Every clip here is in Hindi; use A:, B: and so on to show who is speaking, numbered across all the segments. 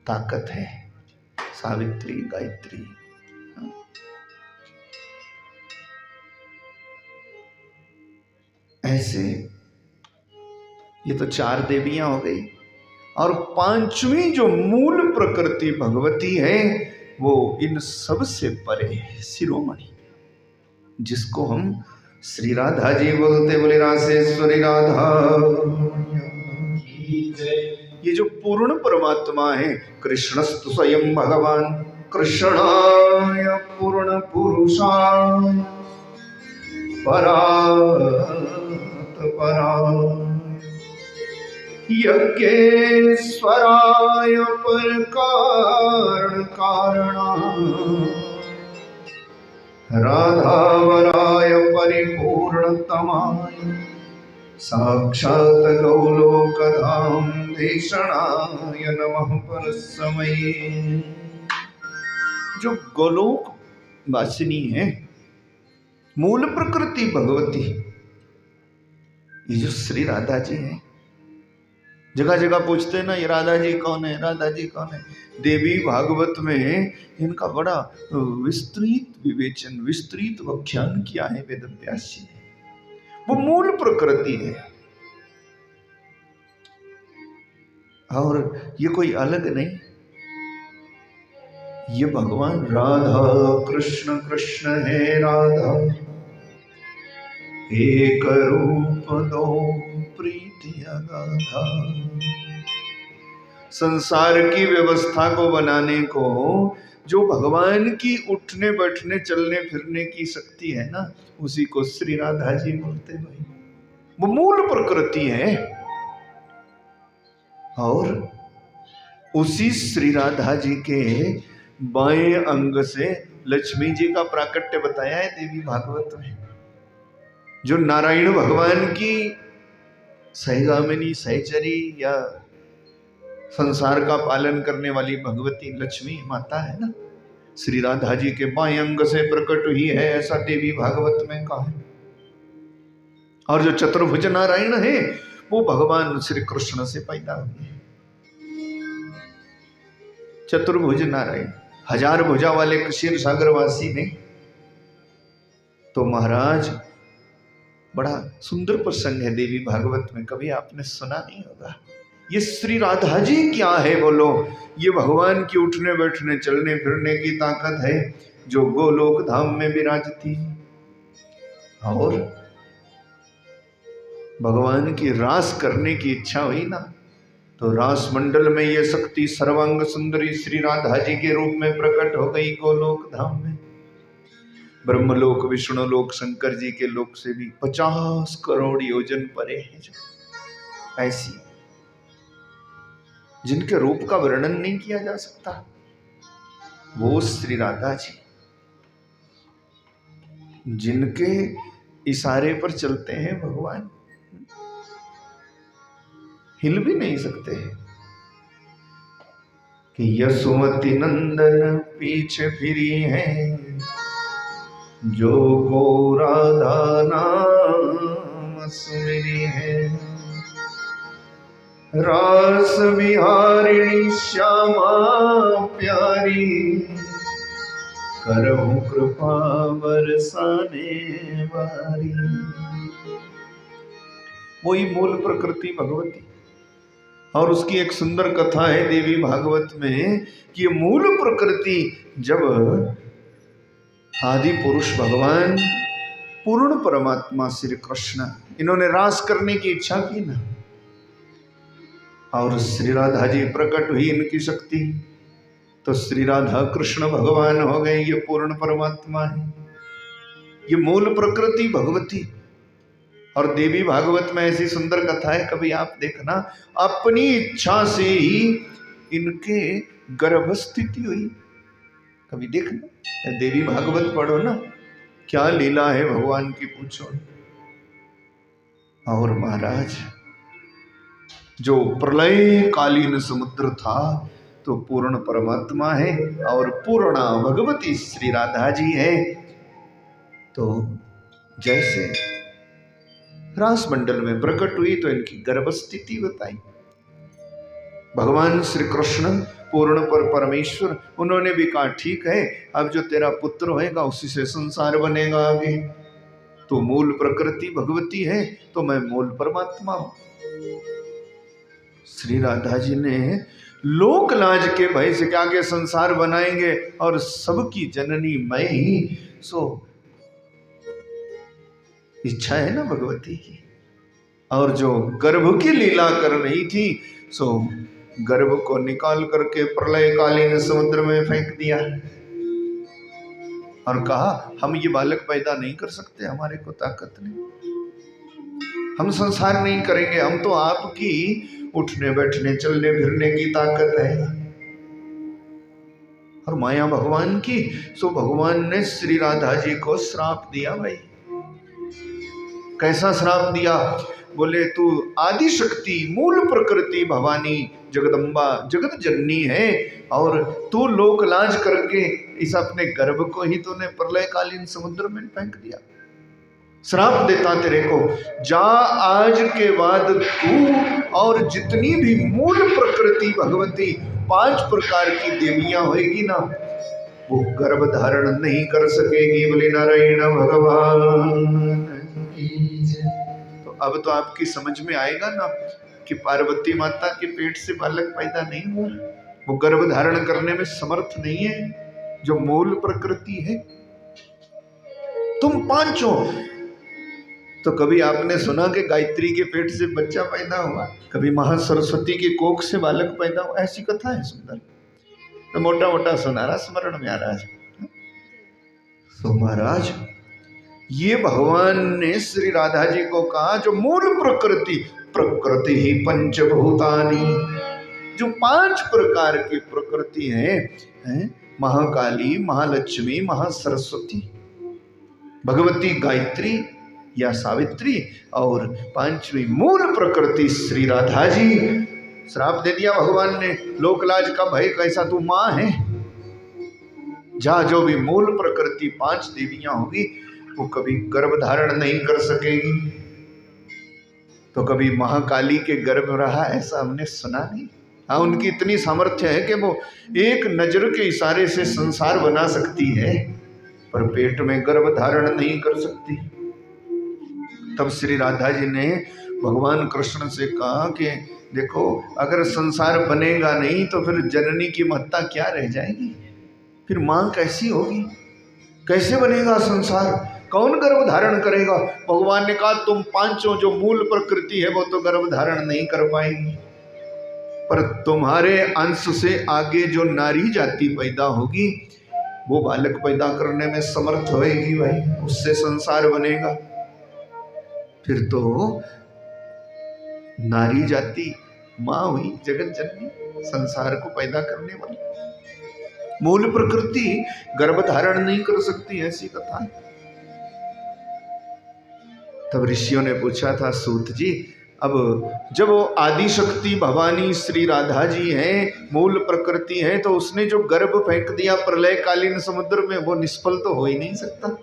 A: ताकत है, सावित्री, गायत्री। ऐसे ये तो 4 देवियां हो गई, और 5वीं जो मूल प्रकृति भगवती है वो इन सब से परे है, शिरोमणि, जिसको हम श्री राधा जी बोलते। बोले रासेश्वरी राधा। ये जो पूर्ण परमात्मा है, कृष्णस्तु स्वयं भगवान, कृष्णाय पूर्ण पुरुषाय परात् पराय यज्ञेश्वराय पर कारण कारणाय राधावराय परिपूर्णतमाय साक्षात् गौलोकधाम देशणाय नमः परस्मै। जो गोलोक वासिनी है, मूल प्रकृति भगवती, ये जो श्री राधा जी हैं, जगह जगह पूछते हैं ना ये राधा जी कौन है, राधा जी कौन है। देवी भागवत में इनका बड़ा विस्तृत विवेचन, विस्तृत व्याख्यान किया है वेद व्यास जी ने। वो मूल प्रकृति है, और ये कोई अलग नहीं, ये भगवान राधा कृष्ण, कृष्ण है राधा, एक रूप दो प्रीति अगाधा। संसार की व्यवस्था को बनाने को जो भगवान की उठने बैठने चलने फिरने की शक्ति है ना, उसी को श्री राधा जी बोलते भाई। वो मूल प्रकृति है, और उसी श्री राधा जी के बाएं अंग से लक्ष्मी जी का प्राकट्य बताया है देवी भागवत में। जो नारायण भगवान की सहगामिनी, सहचरी या संसार का पालन करने वाली भगवती लक्ष्मी माता है ना, श्री राधा जी के बाएं अंग से प्रकट हुई है, ऐसा देवी भागवत में कहा है। और जो चतुर्भुज नारायण है वो भगवान श्री कृष्ण से पैदा हुए। चतुर्भुज नारायण, 1000 भुजा वाले क्षीर सागर वासी ने तो महाराज, बड़ा सुंदर प्रसंग है देवी भागवत में, कभी आपने सुना नहीं होगा। ये श्री राधा जी क्या है बोलो? ये भगवान की उठने बैठने चलने फिरने की ताकत है, जो गोलोक धाम में विराजती, और भगवान की रास करने की इच्छा हुई ना, तो रास मंडल में ये शक्ति सर्वांग सुंदरी श्री राधा जी के रूप में प्रकट हो गई गोलोक धाम में। ब्रह्मलोक, विष्णुलोक, शंकर जी के लोक से भी 50 करोड़ योजन परे है, जो ऐसी जिनके रूप का वर्णन नहीं किया जा सकता, वो श्री राधा जी, जिनके इशारे पर चलते हैं भगवान, हिल भी नहीं सकते हैं कि यशोमती नंदन पीछे फिरी है, जो गो राधा नाम सुमिरी है, रास बिहारिणी श्यामा प्यारी, करहु कृपा बरसाने वारी। वही मूल प्रकृति भगवती। और उसकी एक सुंदर कथा है देवी भागवत में कि ये मूल प्रकृति जब आदि पुरुष भगवान पूर्ण परमात्मा श्री कृष्ण, इन्होंने रास करने की इच्छा की ना, और श्री राधा जी प्रकट हुई इनकी शक्ति, तो श्री राधा कृष्ण भगवान हो गए। ये पूर्ण परमात्मा है, ये मूल प्रकृति भगवती। और देवी भागवत में ऐसी सुंदर कथा है, कभी आप देखना, अपनी इच्छा से ही इनके गर्भ स्थिति हुई। कभी देखना, देवी भागवत पढ़ो ना, क्या लीला है भगवान की, पूछो। और महाराज, जो प्रलय कालीन समुद्र था तो पूर्ण परमात्मा है, और पूर्णा भगवती श्री राधा जी है। तो जैसे रास मंडल में प्रकट हुई तो इनकी गर्भ स्थिति बताई। भगवान श्री कृष्ण पूर्ण पर परमेश्वर, उन्होंने भी कहा ठीक है, अब जो तेरा पुत्र होएगा उसी से संसार बनेगा आगे। तो मूल प्रकृति भगवती है तो मैं मूल परमात्मा हूं। श्री राधा जी ने लोक लाज के भय से क्या आगे संसार बनाएंगे और सबकी जननी मैं ही, सो इच्छा है ना भगवती की। और जो गर्भ की लीला कर रही थी सो गर्भ को निकाल करके प्रलयकालीन समुद्र में फेंक दिया और कहा हम ये बालक पैदा नहीं कर सकते, हमारे को ताकत नहीं, हम संसार नहीं करेंगे, हम तो आपकी उठने बैठने चलने फिरने की ताकत है। और माया भगवान की, सो भगवान ने श्री राधा जी को श्राप दिया। भाई कैसा श्राप दिया? बोले तू आदि शक्ति मूल प्रकृति भवानी जगदम्बा जगत जननी है और तू लोक लाज करके इस अपने गर्भ को ही तूने प्रलयकालीन समुद्र में फेंक दिया। श्राप देता तेरे को, जा आज के बाद तू और जितनी भी मूल प्रकृति भगवती 5 प्रकार की देवियां होएगी ना, वो गर्भ धारण नहीं कर सकेगी। बोले नारायण भगवान। तो अब तो आपकी समझ में आएगा ना कि पार्वती माता के पेट से बालक पैदा नहीं हुआ, वो गर्भ धारण करने में समर्थ नहीं है जो मूल प्रकृति है। तुम 5 हो। तो कभी आपने सुना कि गायत्री के पेट से बच्चा पैदा हुआ, कभी महासरस्वती के कोख से बालक पैदा हुआ? ऐसी कथा है सुंदर, तो मोटा मोटा सुनारा स्मरण में आ रहा है। तो महाराज ये भगवान ने श्री राधा जी को कहा जो मूल प्रकृति, प्रकृति ही पंचभूतानी, जो 5 प्रकार की प्रकृति है, महाकाली, महालक्ष्मी, महासरस्वती, भगवती गायत्री या सावित्री और 5वीं मूल प्रकृति श्री राधा जी। श्राप दे दिया भगवान ने, लोकलाज का भय कैसा, तू मां है, जा जो भी मूल प्रकृति 5 देवियां होगी वो कभी गर्भ धारण नहीं कर सकेगी। तो कभी महाकाली के गर्भ रहा ऐसा हमने सुना नहीं। हाँ, उनकी इतनी सामर्थ्य है कि वो एक नजर के इशारे से संसार बना सकती है, पर पेट में गर्भ धारण नहीं कर सकती। तब श्री राधा जी ने भगवान कृष्ण से कहा कि देखो अगर संसार बनेगा नहीं तो फिर जननी की महत्ता क्या रह जाएगी, फिर मां कैसी होगी, कैसे बनेगा संसार, कौन गर्भ धारण करेगा। भगवान ने कहा तुम 5 जो मूल प्रकृति है वो तो गर्भ धारण नहीं कर पाएगी, पर तुम्हारे अंश से आगे जो नारी जाति पैदा होगी वो बालक पैदा करने में समर्थ होएगी। भाई उससे संसार बनेगा। फिर तो नारी जाति मां हुई जगत जननी, संसार को पैदा करने वाली। मूल प्रकृति गर्भ धारण नहीं कर सकती, ऐसी कथा है। तब ऋषियों ने पूछा था सूत जी, अब जब वो आदि शक्ति भवानी श्री राधा जी हैं, मूल प्रकृति है, तो उसने जो गर्भ फेंक दिया प्रलयकालीन समुद्र में वो निष्फल तो हो ही नहीं सकता,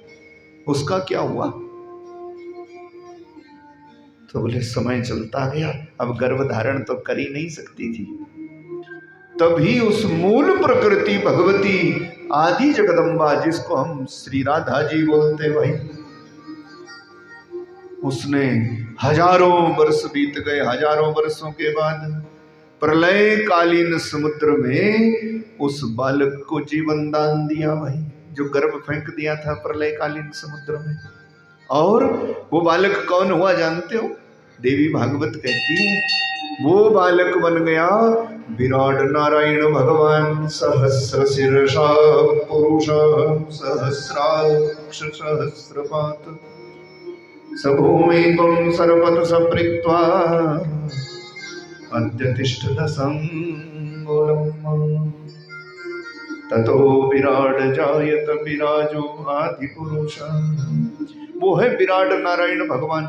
A: उसका क्या हुआ। तो बोले समय चलता गया, अब गर्भ धारण तो कर ही नहीं सकती थी। तभी उस मूल प्रकृति भगवती आदि जगदम्बा जिसको हम श्री राधा जी बोलते भाई, उसने हजारों वर्ष बीत गए, हजारों वर्षों के बाद प्रलयकालीन समुद्र में उस बालक को जीवन दान दिया भाई, जो गर्भ फेंक दिया था प्रलयकालीन समुद्र में। और वो बालक कौन हुआ जानते हो? देवी भागवत कहती है वो बालक बन गया विराट नारायण भगवान, सहस्र शीर्षा पुरुष सहस्राक्ष सहस्रपात सभूमिकं सर्वत सपृक्त्वा अद्यतिष्ठत संगुलम् ततो विराट जायत विराजो आदि पुरुष। वो है विराट नारायण भगवान।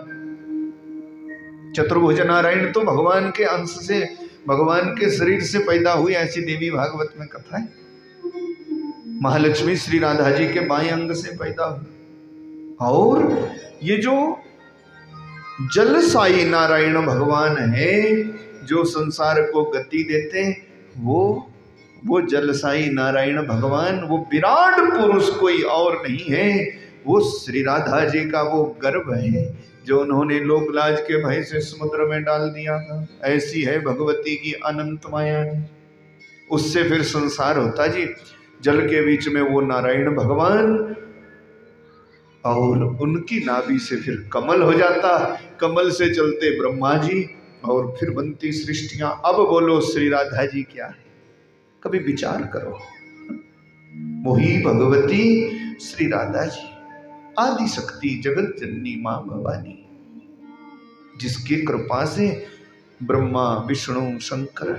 A: चतुर्भुज नारायण तो भगवान के अंश से, भगवान के शरीर से पैदा हुई, ऐसी देवी भागवत में कथा है। महालक्ष्मी श्री राधा जी के बाएं अंग से पैदा हुई। और ये जो जलसाई नारायण भगवान है, जो संसार को गति देते, वो वो जलसाई नारायण भगवान, वो विराट पुरुष कोई और नहीं है, वो श्री राधा जी का वो गर्भ है जो उन्होंने लोकलाज के भय से समुद्र में डाल दिया था। ऐसी है भगवती की अनंत माया जी। उससे फिर संसार होता जी, जल के बीच में वो नारायण भगवान और उनकी नाभि से फिर कमल हो जाता, कमल से चलते ब्रह्मा जी और फिर बनती सृष्टियां। अब बोलो श्री राधा जी क्या है, कभी विचार करो। वही भगवती श्री राधा जी आदि शक्ति जगत जननी मां भवानी, जिसकी कृपा से ब्रह्मा विष्णु शंकर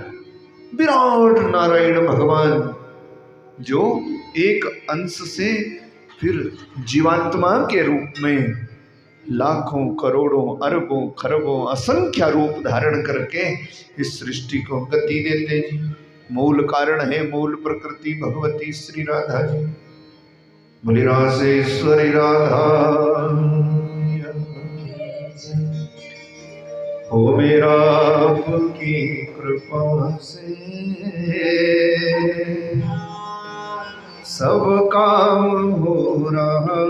A: विराट नारायण भगवान जो एक अंश से फिर जीवात्मा के रूप में लाखों करोड़ों अरबों खरबों असंख्य रूप धारण करके इस सृष्टि को गति देते जी। मूल कारण है, मूल प्रकृति भगवती श्री राधा जी। बोली रासेश्वरी राधा हो मेरा आपकी कृपा से सब काम हो रहा।